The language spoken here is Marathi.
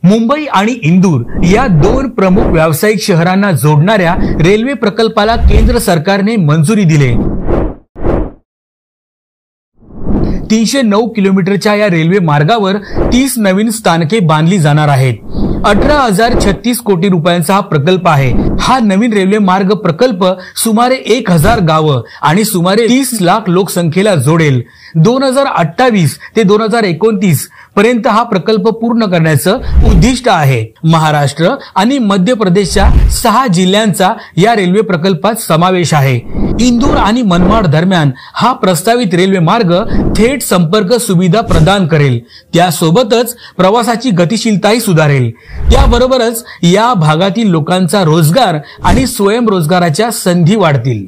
मुंबई आणि इंदूर या दोन प्रमुख व्यावसायिक शहरांना जोडणाऱ्या रेल्वे प्रकल्पाला केंद्र सरकारने मंजुरी दिली। 309 किलोमीटरच्या या रेल्वे मार्गावर 30 नवीन स्थानके बांधली जाणार आहेत। 18,036 कोटी रुपयांचा हा प्रकल्प आहे। हा नवीन रेल्वे मार्ग प्रकल्प सुमारे 1000 गावं आणि सुमारे 30 लाख लोकसंख्येला जोडेल। 2028 ते 2029 पर्यंत हा प्रकल्प पूर्ण करण्याचं उद्दिष्ट आहे। महाराष्ट्र आणि मध्य प्रदेशच्या 6 जिल्ह्यांचा या रेल्वे प्रकल्पात समावेश आहे। इंदूर आणि मनमाड दरम्यान हा प्रस्तावित रेल्वे मार्ग थेट संपर्क सुविधा प्रदान करेल। त्यासोबतच प्रवासाची गतिशीलताही सुधारेल। त्याबरोबरच या भागातील लोकांचा रोजगार आणि स्वयंरोजगाराच्या संधी वाढतील।